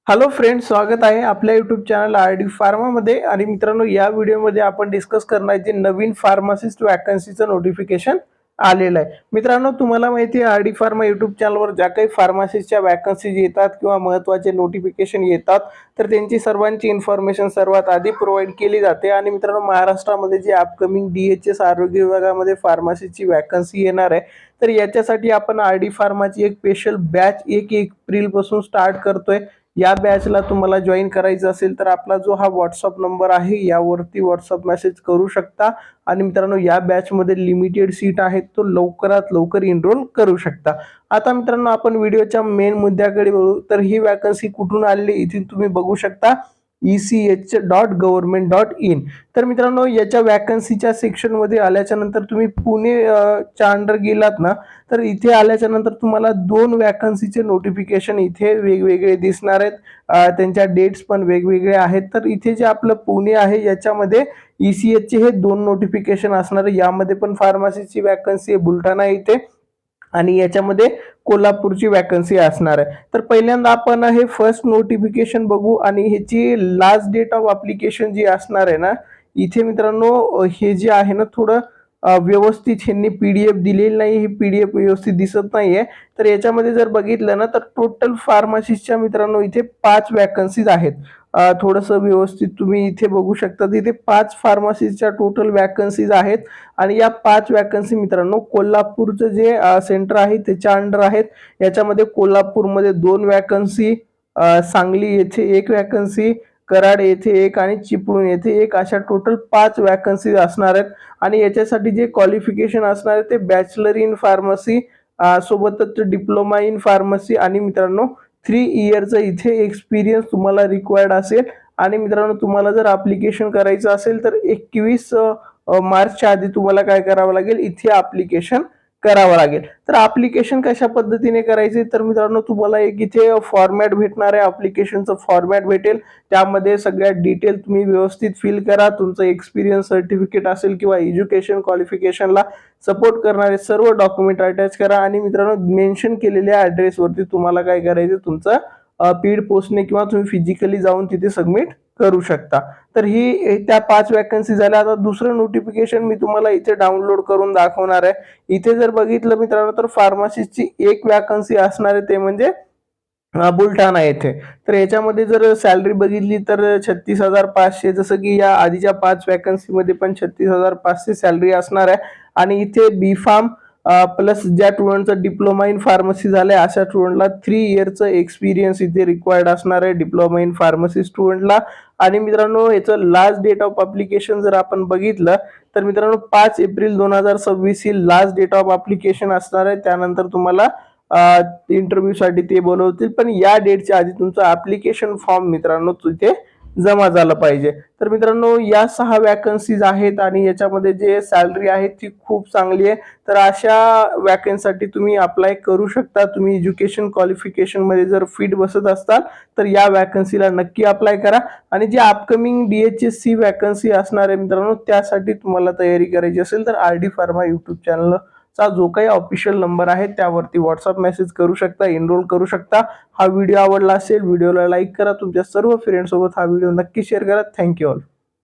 Hello friends, स्वागत आहे आपल्या यूट्यूब चॅनल आर.डी. फार्मामध्ये. आणि मित्रांनो, या व्हिडिओमध्ये आपण डिस्कस करणार आहे जे नवीन फार्मासिस्ट वॅकन्सीचं नोटिफिकेशन आलेलं आहे. मित्रांनो, तुम्हाला माहिती आहे आर.डी. फार्मा यूट्यूब चॅनलवर ज्या काही फार्मासिस्टच्या वॅकन्सीज येतात किंवा महत्त्वाचे नोटिफिकेशन येतात तर त्यांची सर्वांची इन्फॉर्मेशन सर्वात आधी प्रोव्हाइड केली जाते. आणि मित्रांनो, महाराष्ट्रामध्ये जे अपकमिंग DHS आरोग्य विभागामध्ये फार्मासिस्टची वॅकन्सी येणार आहे तर याच्यासाठी आपण आर.डी. फार्माची एक स्पेशल बॅच 1 एप्रिलपासून स्टार्ट करतोय. या बॅचला तुम्हाला जॉईन करायचं असेल तर आपला जो हा व्हॉट्सअप नंबर आहे यावरती व्हॉट्सअप मेसेज करू शकता. आणि मित्रांनो, या बॅचमध्ये लिमिटेड सीट आहेत, तो लवकरात लवकर एनरोल करू शकता. आता मित्रांनो, आपण व्हिडिओच्या मेन मुद्द्याकडे वळू. तर ही वॅकन्सी कुठून आली इथे तुम्ही बघू शकता, ech.government.in. तर मित्रांनो, याच्या वॅकन्सीच्या सेक्शनमध्ये आल्याच्या नंतर तुम्ही पुणे च्या अंडर गेलात ना तर इथे आल्याच्या नंतर तुम्हाला 2 वॅकन्सीचे नोटिफिकेशन इथे वेगवेगळे दिसणार आहेत. त्यांच्या डेट्स पण वेगवेगळे आहेत. तर इथे जे आपलं पुणे आहे याच्यामध्ये ECHचे हे 2 नोटिफिकेशन असणार आहे. यामध्ये पण फार्मसीची वॅकन्सी आहे बुलढाणा इथे, आणि याच्यामध्ये कोल्हापूरची वॅकन्सी असणार आहे. तर पहिल्यांदा आपण हे फर्स्ट नोटिफिकेशन बघू. आणि ह्याची लास्ट डेट ऑफ अप्लिकेशन जी असणार आहे ना, इथे मित्रांनो हे जे आहे ना थोडं व्यवस्थित ह्यांनी PDF दिलेली नाही. ही PDF व्यवस्थित दिसत नाहीये. तर याच्यामध्ये जर बघितलं ना तर टोटल फार्मसिस्टच्या मित्रांनो इथे 5 वॅकन्सीज आहेत. थोडंसं व्यवस्थित तुम्ही इथे बघू शकता, इथे 5 फार्मसिस्टच्या टोटल वॅकन्सीज आहेत. आणि या 5 वॅकन्सी मित्रांनो कोल्हापूरचं जे सेंटर आहे त्याच्या अंडर आहेत. याच्यामध्ये कोल्हापूरमध्ये 2 वॅकन्सी, सांगली येथे 1 वॅकन्सी, कराड येथे 1 आणि चिपळूण येथे 1, अशा टोटल 5 वॅकन्सीज असणार आहेत. आणि याच्यासाठी जे क्वालिफिकेशन असणार आहे ते बॅचलर इन फार्मसी सोबतच डिप्लोमा इन फार्मसी आणि मित्रांनो 3 इयरचा इथे एक्सपिरियन्स तुम्हाला रिक्वायर्ड असेल. आणि मित्रांनो, तुम्हाला जर ॲप्लिकेशन करायचं असेल तर 21 मार्चच्या आधी तुम्हाला काय करावं लागेल, इथे ॲप्लिकेशन करावं लागेल. तर ॲप्लिकेशन कशा पद्धतीने करायचे तर मित्रांनो, तुम्हाला एक इथे फॉर्मॅट भेटणार आहे, ॲप्लिकेशनचं फॉर्मॅट भेटेल. त्यामध्ये सगळ्या डिटेल तुम्ही व्यवस्थित फिल करा. तुमचं एक्सपिरियन्स सर्टिफिकेट असेल किंवा एज्युकेशन क्वालिफिकेशनला सपोर्ट करणारे सर्व डॉक्युमेंट अटॅच करा. आणि मित्रांनो, मेन्शन केलेल्या ॲड्रेसवरती तुम्हाला काय करायचं, तुमचं स्पीड पोस्टने किंवा तुम्ही फिजिकली जाऊन तिथे सबमिट करू शकता. तर ही त्या 5 वॅकन्सी झाल्या. आता दुसरं नोटिफिकेशन मी तुम्हाला इथे डाउनलोड करून दाखवणार आहे. इथे जर बघितलं मित्रांनो तर फार्मसिस्टची 1 वॅकन्सी असणार आहे, ते म्हणजे बुलढाणा येथे. तर याच्यामध्ये जर सॅलरी बघितली तर 36,500, जसं की या आधीच्या 5 वॅकन्सीमध्ये पण 36,500 सॅलरी असणार आहे. आणि इथे B.Pharm प्लस ज्या स्टुडंटचा डिप्लोमा इन फार्मसी झालाय अशा स्टुडंटला 3 इयरचं एक्सपिरियन्स इथे रिक्वायर्ड असणार आहे डिप्लोमा इन फार्मसी स्टुडंटला. आणि मित्रांनो, याचं लास्ट डेट ऑफ अप्लिकेशन जर आपण बघितलं तर मित्रांनो 5 एप्रिल 2026 ही लास्ट डेट ऑफ अप्लिकेशन असणार आहे. त्यानंतर तुम्हाला इंटरव्ह्यूसाठी ते बोलवतील, पण या डेटच्या आधी तुमचं ॲप्लिकेशन फॉर्म मित्रांनो तिथे जमा झालं पाहिजे. तर मित्रांनो, या 6 वॅकन्सीज आहेत आणि याच्यामध्ये जे सॅलरी आहे ती खूप चांगली आहे. तर अशा वॅकन्सीसाठी तुम्ही अप्लाय करू शकता. तुम्ही एज्युकेशन क्वालिफिकेशनमध्ये जर फिट बसत असताल तर या वॅकन्सीला नक्की अप्लाय करा. आणि जी अपकमिंग DHSC वॅकन्सी असणार आहे मित्रांनो, त्यासाठी तुम्हाला तयारी करायची असेल तर आर.डी. फार्मा यूट्यूब चॅनलचा जो काही ऑफिशियल नंबर आहे त्यावरती व्हॉट्सअप मेसेज करू शकता, एनरोल करू शकता. हा व्हिडिओ आवडला असेल, व्हिडिओला लाईक करा, तुमच्या सर्व फ्रेंड्ससोबत हा व्हिडिओ नक्की शेअर करा. Thank you all.